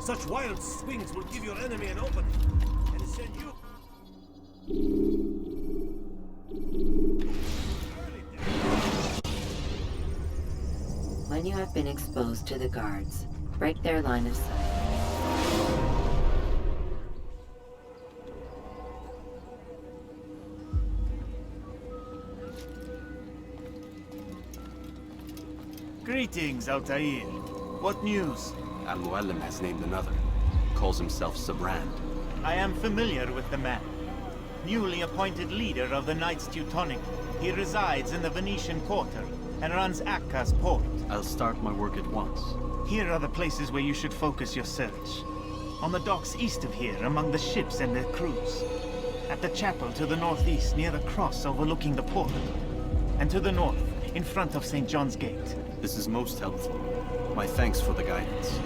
Such wild swings will give your enemy an opening, and send you... When you have been exposed to the guards, break their line of sight. Greetings, Altair. What news? Al-Muallim has named another. Calls himself Sabrand. I am familiar with the man. Newly appointed leader of the Knights Teutonic, he resides in the Venetian Quarter and runs Akka's port. I'll start my work at once. Here are the places where you should focus your search. On the docks east of here, among the ships and their crews. At the chapel to the northeast, near the cross overlooking the port. And to the north, in front of St. John's Gate. This is most helpful. My thanks for the guidance.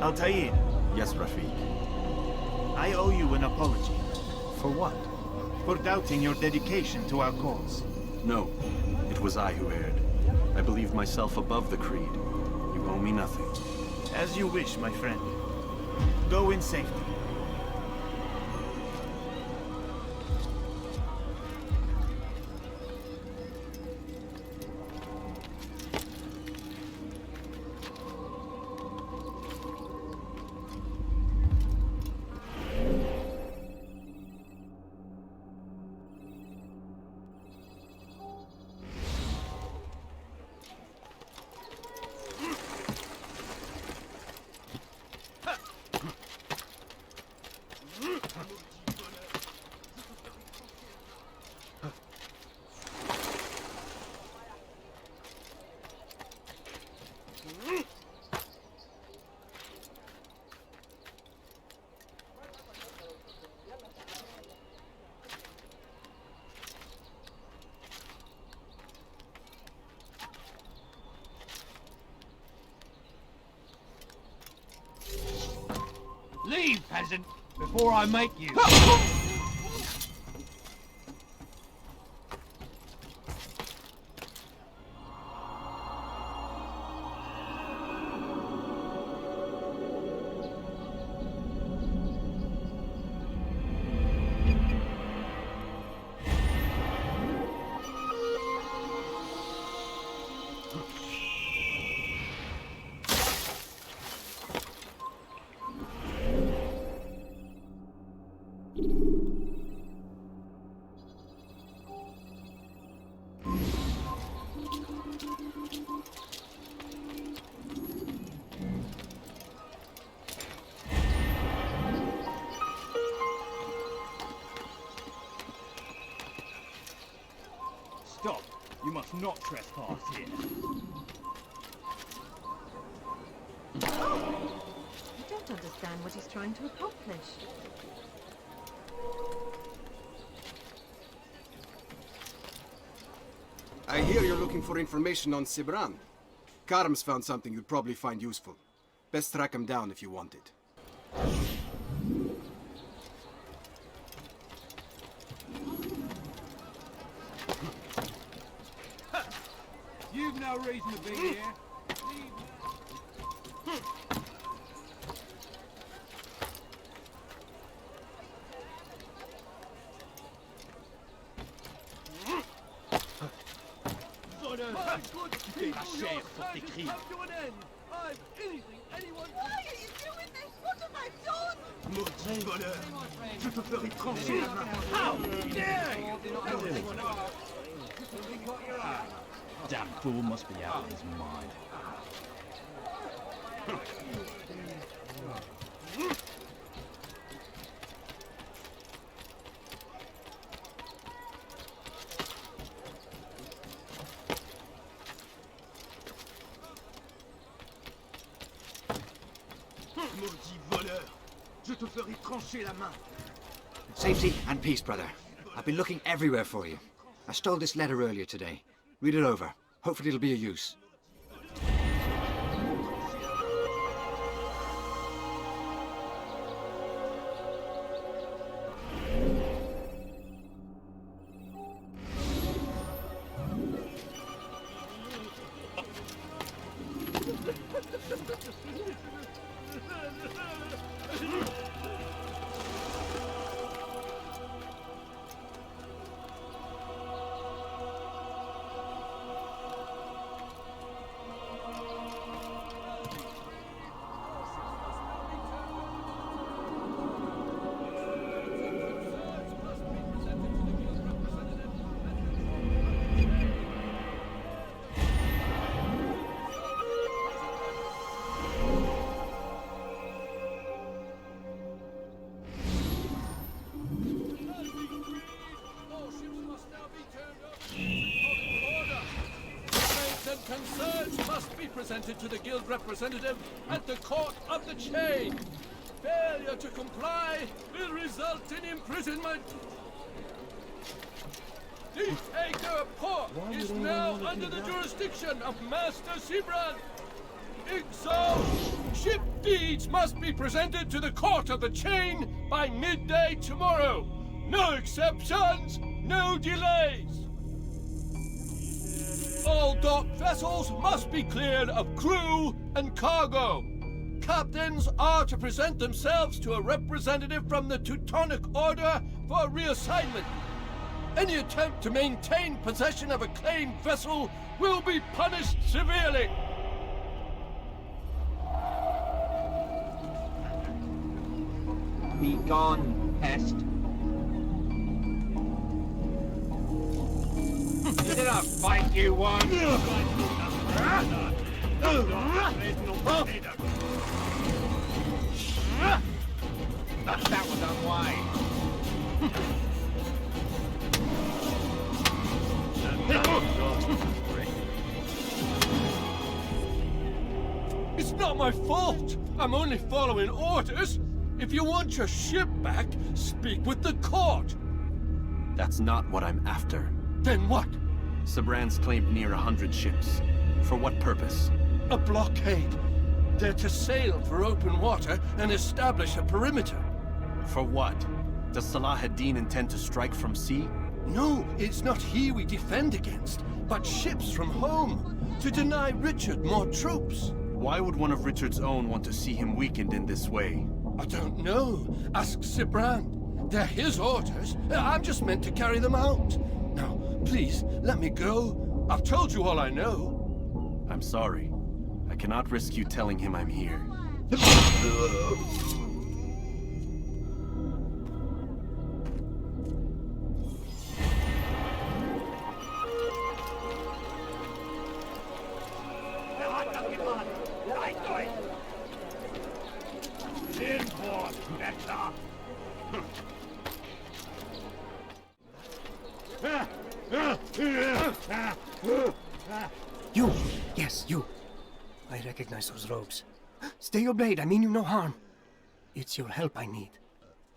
Altair. Yes, Rafiq. I owe you an apology. For what? For doubting your dedication to our cause. No. It was I who erred. I believed myself above the Creed. You owe me nothing. As you wish, my friend. Go in safety. Leave, peasant, before I make you. Stop! You must not trespass here. I don't understand what he's trying to accomplish. I hear you're looking for information on Sibran. Karam's found something you'd probably find useful. Best track him down if you want it. You've no reason to be here. Why are you doing this? What have I done? Maudit voleur! Je te ferai trancher la main! How dare you! Damn fool must be out of his mind. Maudit voleur! Je te ferai trancher la main! Safety and peace, brother. I've been looking everywhere for you. I stole this letter earlier today. Read it over. Hopefully it'll be of use. presented to the guild representative at the court of the chain. Failure to comply will result in imprisonment. The Taker Port is now under the jurisdiction of Master Sibran. So, ship deeds must be presented to the court of the chain by midday tomorrow. No exceptions, no delays. All docked vessels must be cleared of crew and cargo. Captains are to present themselves to a representative from the Teutonic Order for reassignment. Any attempt to maintain possession of a claimed vessel will be punished severely. Be gone, pest. Did I fight you one? That was unwise. It's not my fault. I'm only following orders. If you want your ship back, speak with the court. That's not what I'm after. Then what? Sabran's claimed near 100 ships. For what purpose? A blockade. They're to sail for open water and establish a perimeter. For what? Does Salah ad-Din intend to strike from sea? No, it's not he we defend against, but ships from home, to deny Richard more troops. Why would one of Richard's own want to see him weakened in this way? I don't know. Ask Sibran. They're his orders. I'm just meant to carry them out. Now, please, let me go. I've told you all I know. I'm sorry. I cannot risk you telling him I'm here. You! Yes, you. I recognize those robes. Stay your blade, I mean you no harm. It's your help I need.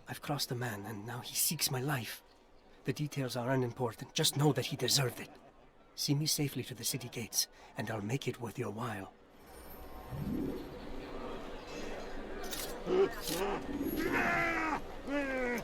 I've crossed a man, and now he seeks my life. The details are unimportant, just know that he deserved it. See me safely to the city gates, and I'll make it worth your while. Move, move!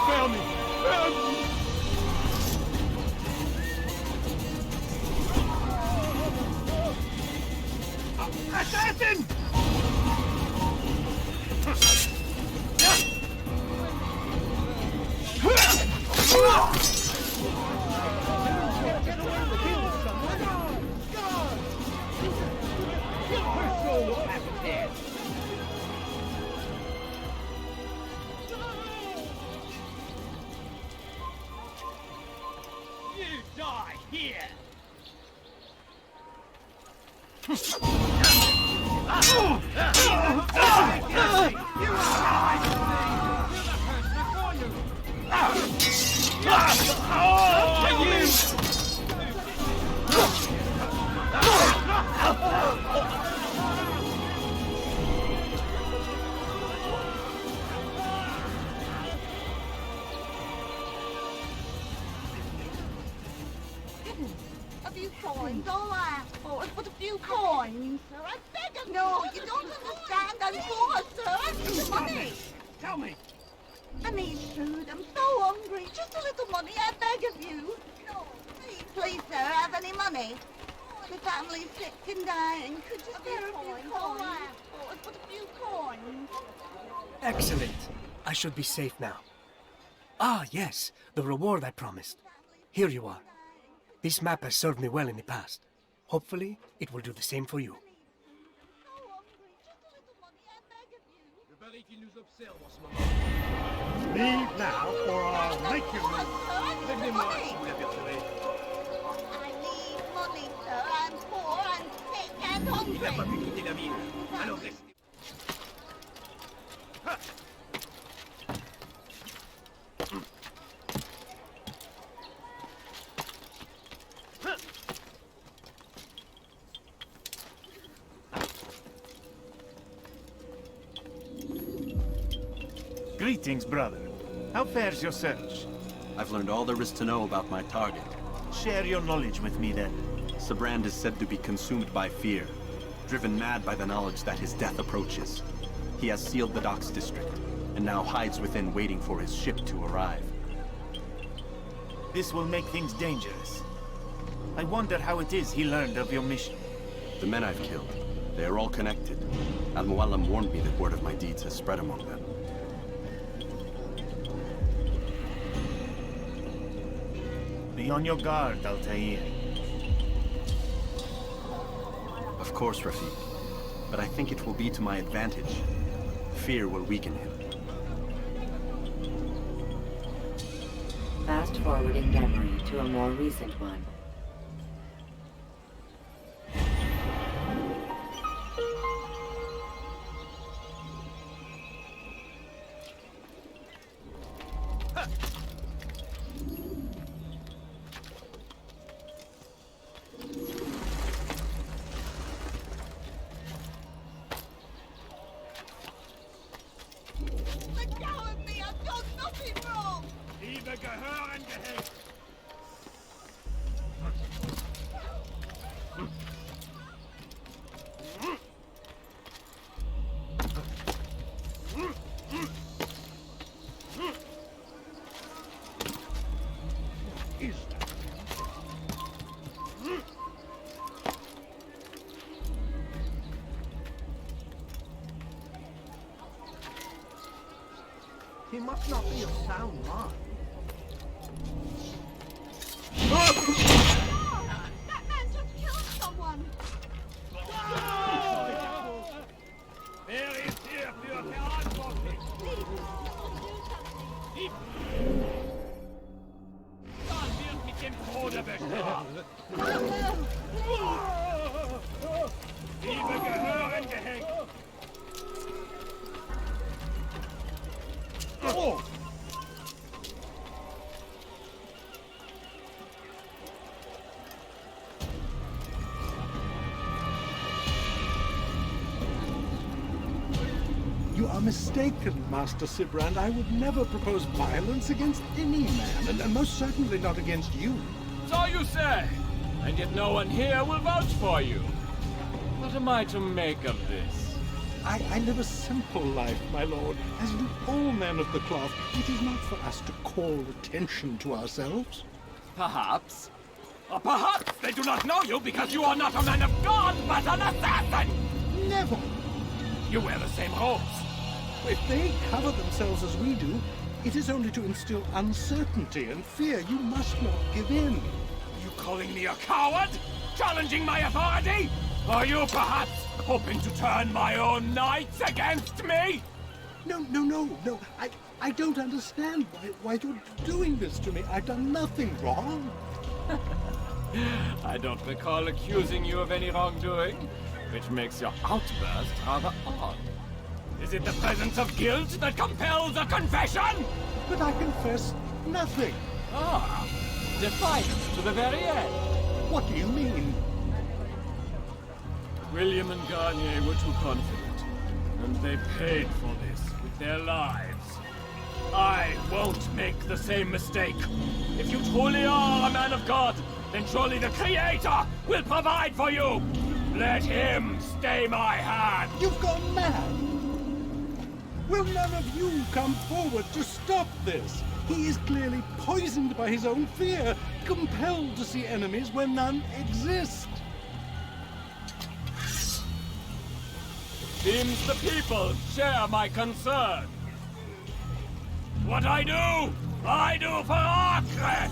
Found me! Assassin! You die here! A few coins, all I ask for is but a few coins, sir. I beg of you. No, you don't understand. I'm poor, sir. I need the money. Tell me! I need food. I'm so hungry. Just a little money, I beg of you. No, please, sir, have any money? The family's sick and dying. Could you spare a few coins? All I ask for is but a few coins. Excellent. I should be safe now. Ah, yes, the reward I promised. Here you are. This map has served me well in the past. Hopefully, it will do the same for you. Leave now, or I'll make you leave. I need money, sir. I'm poor, I'm sick and hungry. Greetings, brother. How fares your search? I've learned all there is to know about my target. Share your knowledge with me, then. Sibrand is said to be consumed by fear, driven mad by the knowledge that his death approaches. He has sealed the docks district, and now hides within waiting for his ship to arrive. This will make things dangerous. I wonder how it is he learned of your mission. The men I've killed, they are all connected. Al-Mualim warned me that word of my deeds has spread among them. Be on your guard, Altair. Of course, Rafiq. But I think it will be to my advantage. Fear will weaken him. Fast forwarding memory to a more recent one. Let go of me, I've done nothing wrong. Liebe gehören gehängt. He must not be of sound mind. That man just killed someone. Wer ist hier für verantwortlich? Dann wird mit dem Tode bestraft. Liebe gehören gehängt. Oh! You are mistaken, Master Sibrand. I would never propose violence against any man, and most certainly not against you. So you say, and yet no one here will vouch for you. What am I to make of this? I live a simple life, my lord, as do all men of the cloth. It is not for us to call attention to ourselves. Perhaps. Or perhaps they do not know you because you are not a man of God, but an assassin! Never! You wear the same robes. If they cover themselves as we do, it is only to instill uncertainty and fear. You must not give in. Are you calling me a coward? Challenging my authority? Are you perhaps hoping to turn my own knights against me? No. I don't understand why you're doing this to me. I've done nothing wrong. I don't recall accusing you of any wrongdoing, which makes your outburst rather odd. Is it the presence of guilt that compels a confession? But I confess nothing. Ah, defiance to the very end. What do you mean? William and Garnier were too confident, and they paid for this with their lives. I won't make the same mistake. If you truly are a man of God, then surely the Creator will provide for you. Let him stay my hand. You've gone mad. Will none of you come forward to stop this? He is clearly poisoned by his own fear, compelled to see enemies where none exist. Seems the people share my concern. What I do for Arkred!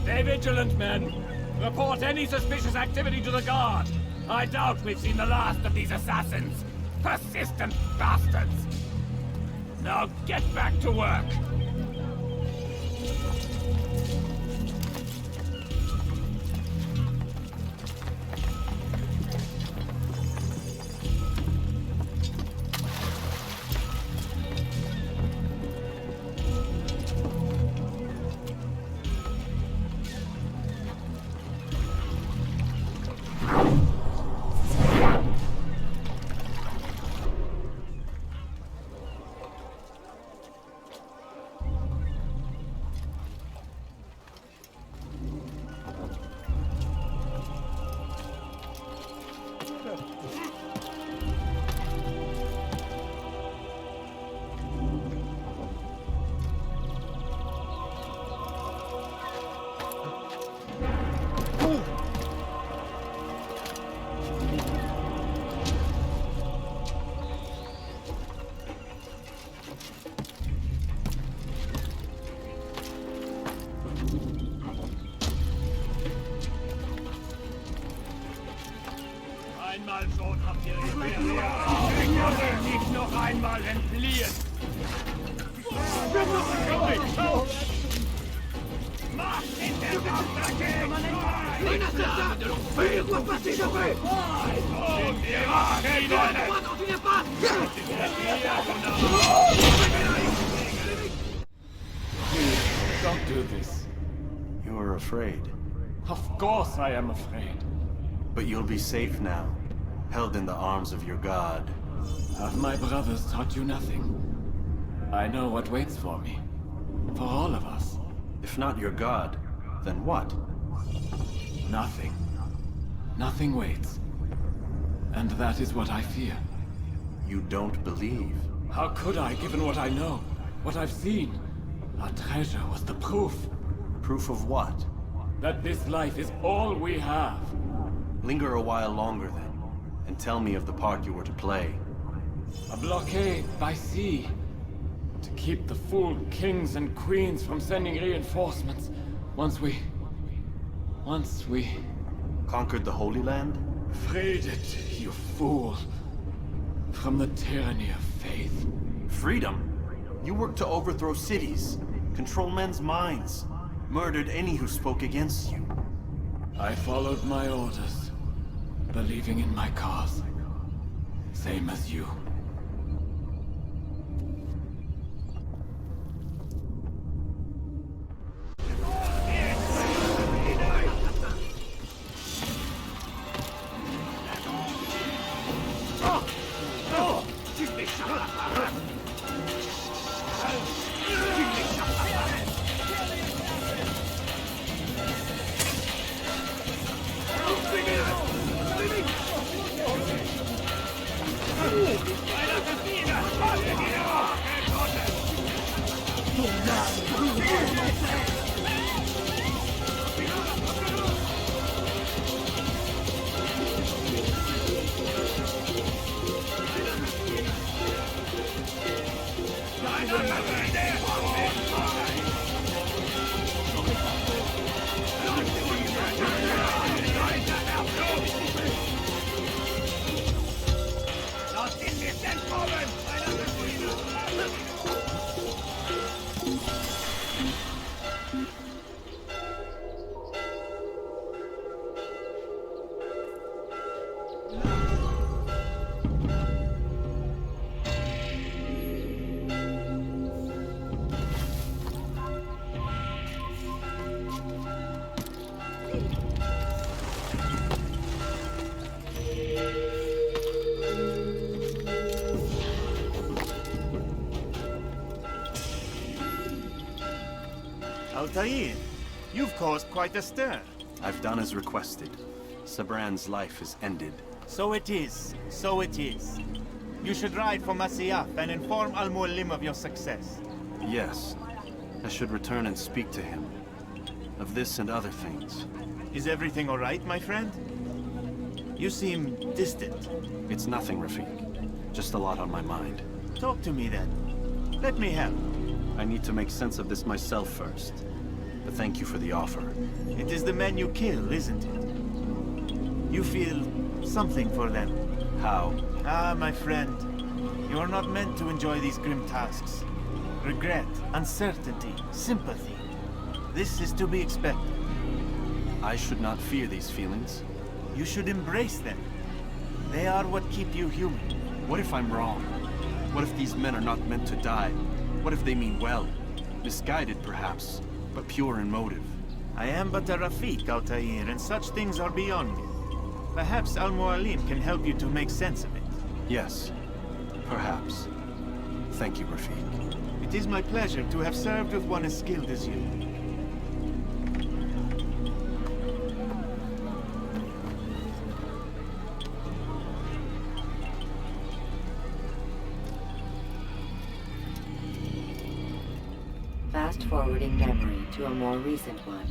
Stay vigilant, men. Report any suspicious activity to the guard. I doubt we've seen the last of these assassins. Persistent bastards. Now get back to work. Einmal schon habt ihr nicht noch einmal entfliehen. Macht in der Don't do this. You are afraid. Of course I am afraid. But you'll be safe now, held in the arms of your god. Have my brothers taught you nothing? I know what waits for me. For all of us. If not your god, then what? Nothing. Nothing waits. And that is what I fear. You don't believe? How could I, given what I know? What I've seen? Our treasure was the proof. Proof of what? That this life is all we have. Linger a while longer then, and tell me of the part you were to play. A blockade by sea. To keep the fool kings and queens from sending reinforcements. Once we... Conquered the Holy Land? Freed it, you fool. From the tyranny of faith. Freedom? You worked to overthrow cities, control men's minds, murdered any who spoke against you. I followed my orders, believing in my cause. Same as you. Altair, you've caused quite a stir. I've done as requested. Sabran's life is ended. So it is. So it is. You should ride for Masyaf and inform Al-Mualim of your success. Yes. I should return and speak to him. Of this and other things. Is everything all right, my friend? You seem distant. It's nothing, Rafik. Just a lot on my mind. Talk to me then. Let me help. I need to make sense of this myself first. But thank you for the offer. It is the men you kill, isn't it? You feel something for them. How? Ah, my friend. You are not meant to enjoy these grim tasks. Regret, uncertainty, sympathy. This is to be expected. I should not fear these feelings. You should embrace them. They are what keep you human. What if I'm wrong? What if these men are not meant to die? What if they mean well? Misguided, perhaps, but pure in motive. I am but a Rafik, Altair, and such things are beyond me. Perhaps Al-Mualim can help you to make sense of it. Yes, perhaps. Thank you, Rafik. It is my pleasure to have served with one as skilled as you. Fast-forwarding memory to a more recent one.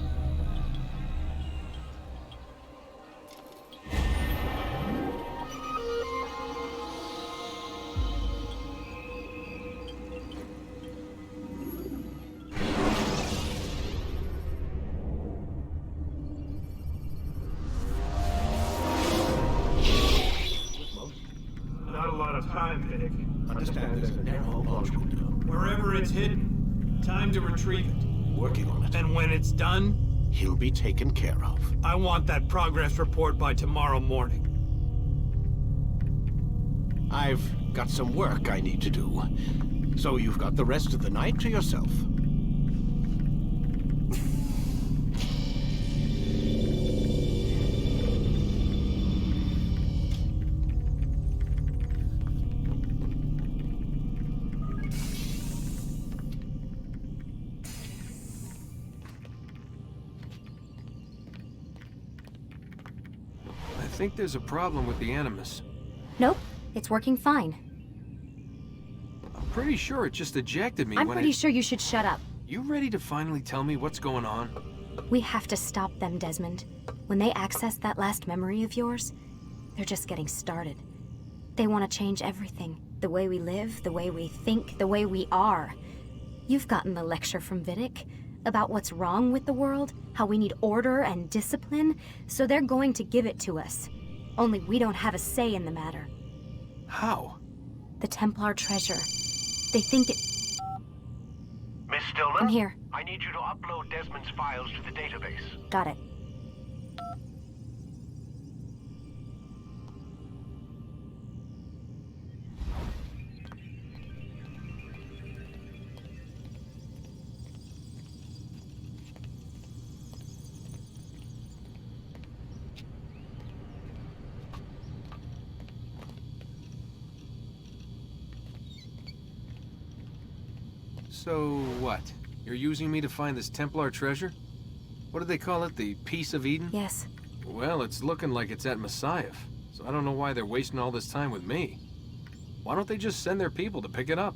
Not a lot of time, Vic. Understand there's a narrow launch window. Wherever it's hidden, time to retrieve it. Working on it. And when it's done, he'll be taken care of. I want that progress report by tomorrow morning. I've got some work I need to do. So you've got the rest of the night to yourself. I think there's a problem with the Animus. Nope, it's working fine. I'm pretty sure it just ejected me I'm when pretty sure you should shut up. You ready to finally tell me what's going on? We have to stop them, Desmond. When they access that last memory of yours, they're just getting started. They want to change everything. The way we live, the way we think, the way we are. You've gotten the lecture from Vidic about what's wrong with the world, how we need order and discipline, so they're going to give it to us. Only we don't have a say in the matter. How? The Templar treasure. They think it... Miss Stillman? I'm here. I need you to upload Desmond's files to the database. Got it. So what? You're using me to find this Templar treasure? What do they call it? The Piece of Eden? Yes. Well, it's looking like it's at Messiah, so I don't know why they're wasting all this time with me. Why don't they just send their people to pick it up?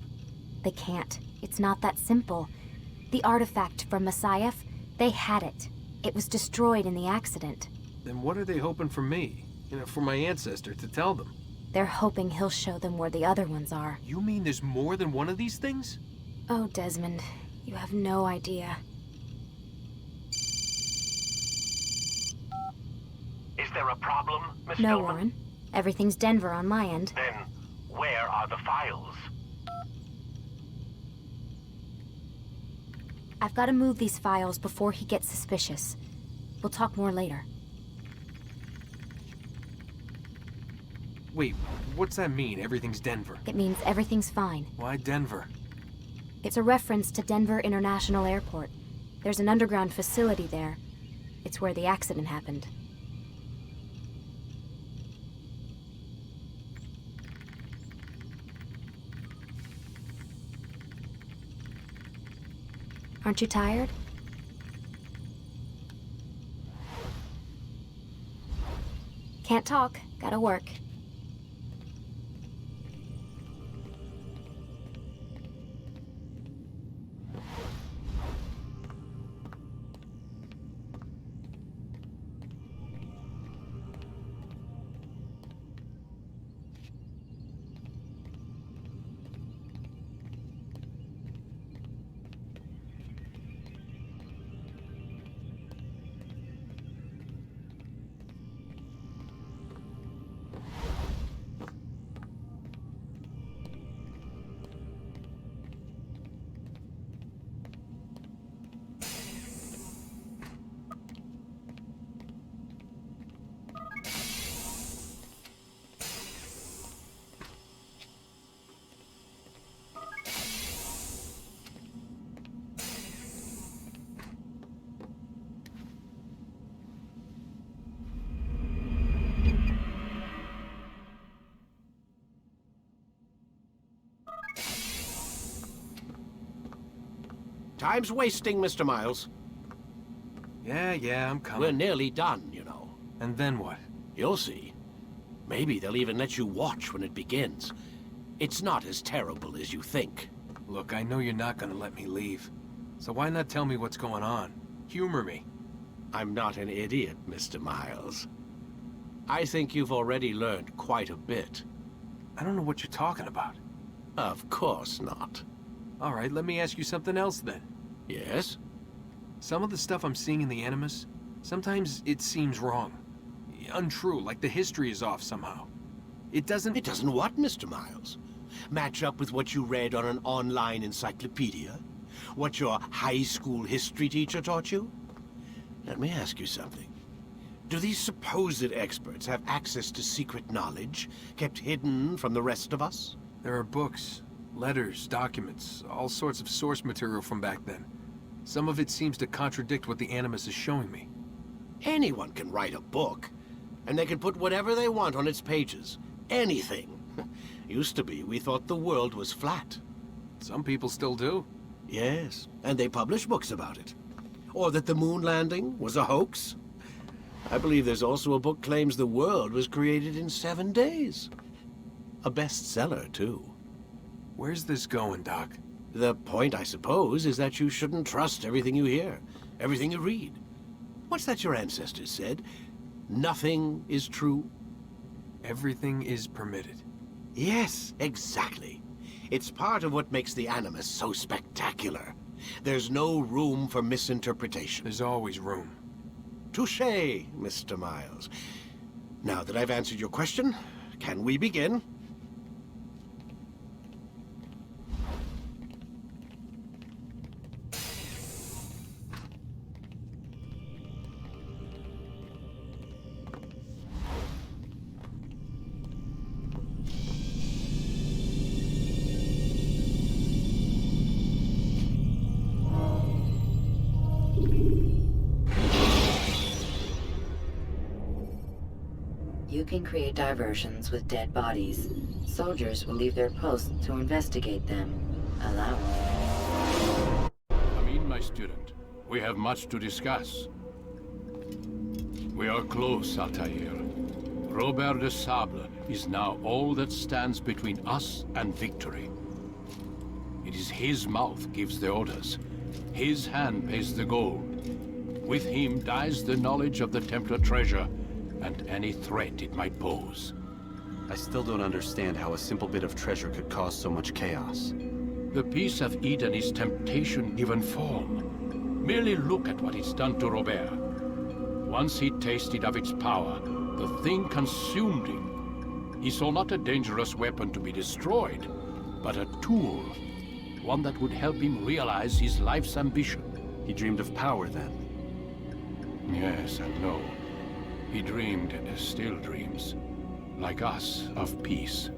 They can't. It's not that simple. The artifact from Messiah, they had it. It was destroyed in the accident. Then what are they hoping for me? For my ancestor to tell them? They're hoping he'll show them where the other ones are. You mean there's more than one of these things? Oh, Desmond, you have no idea. Is there a problem, Miss No, Stillman? Warren. Everything's Denver on my end. Then, where are the files? I've got to move these files before he gets suspicious. We'll talk more later. Wait, what's that mean, everything's Denver? It means everything's fine. Why Denver? It's a reference to Denver International Airport. There's an underground facility there. It's where the accident happened. Aren't you tired? Can't talk. Gotta work. Time's wasting, Mr. Miles. Yeah, I'm coming. We're nearly done, you know. And then what? You'll see. Maybe they'll even let you watch when it begins. It's not as terrible as you think. Look, I know you're not gonna let me leave. So why not tell me what's going on? Humor me. I'm not an idiot, Mr. Miles. I think you've already learned quite a bit. I don't know what you're talking about. Of course not. All right, let me ask you something else then. Yes? Some of the stuff I'm seeing in the Animus, sometimes it seems wrong. Untrue, like the history is off somehow. It doesn't... It doesn't what, Mr. Miles? Match up with what you read on an online encyclopedia? What your high school history teacher taught you? Let me ask you something. Do these supposed experts have access to secret knowledge, kept hidden from the rest of us? There are books, letters, documents, all sorts of source material from back then. Some of it seems to contradict what the Animus is showing me. Anyone can write a book, and they can put whatever they want on its pages. Anything. Used to be, we thought the world was flat. Some people still do. Yes, and they publish books about it. Or that the moon landing was a hoax. I believe there's also a book claims the world was created in 7 days. A bestseller, too. Where's this going, Doc? The point, I suppose, is that you shouldn't trust everything you hear, everything you read. What's that your ancestors said? Nothing is true? Everything is permitted. Yes, exactly. It's part of what makes the Animus so spectacular. There's no room for misinterpretation. There's always room. Touché, Mr. Miles. Now that I've answered your question, can we begin? You can create diversions with dead bodies. Soldiers will leave their posts to investigate them. Allow it. Amin, my student, we have much to discuss. We are close, Altair. Robert de Sable is now all that stands between us and victory. It is his mouth gives the orders. His hand pays the gold. With him dies the knowledge of the Templar treasure and any threat it might pose. I still don't understand how a simple bit of treasure could cause so much chaos. The Peace of Eden is temptation given form. Merely look at what it's done to Robert. Once he tasted of its power, the thing consumed him. He saw not a dangerous weapon to be destroyed, but a tool. One that would help him realize his life's ambition. He dreamed of power then? Yes and no. He dreamed, still dreams, like us, of peace.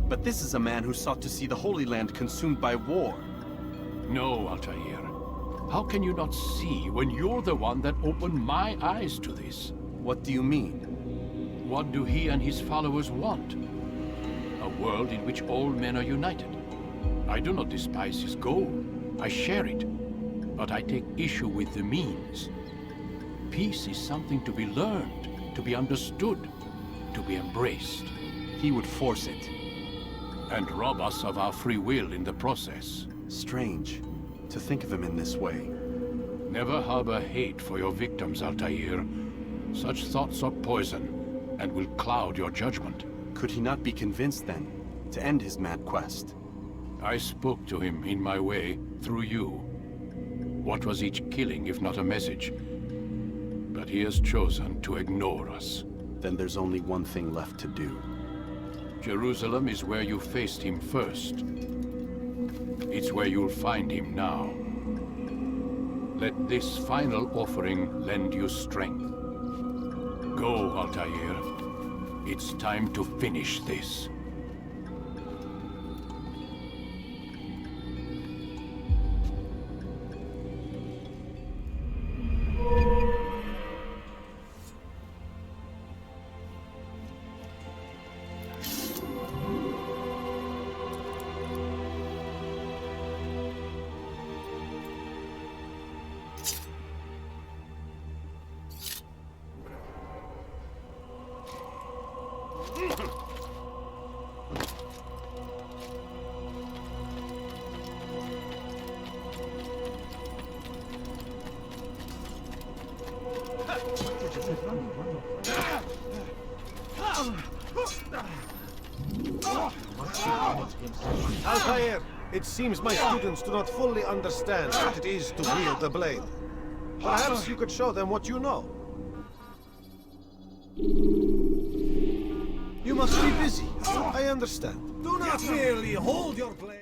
But this is a man who sought to see the Holy Land consumed by war. No, Altair. How can you not see when you're the one that opened my eyes to this? What do you mean? What do he and his followers want? A world in which all men are united. I do not despise his goal. I share it. But I take issue with the means. Peace is something to be learned, to be understood, to be embraced. He would force it. And rob us of our free will in the process. Strange to think of him in this way. Never harbor hate for your victims, Altair. Such thoughts are poison and will cloud your judgment. Could he not be convinced then to end his mad quest? I spoke to him in my way, through you. What was each killing if not a message? But he has chosen to ignore us. Then there's only one thing left to do. Jerusalem is where you faced him first. It's where you'll find him now. Let this final offering lend you strength. Go, Altair. It's time to finish this. Altair, it seems my students do not fully understand what it is to wield the blade. Perhaps you could show them what you know. You must be busy. I understand. Do not merely hold your blade.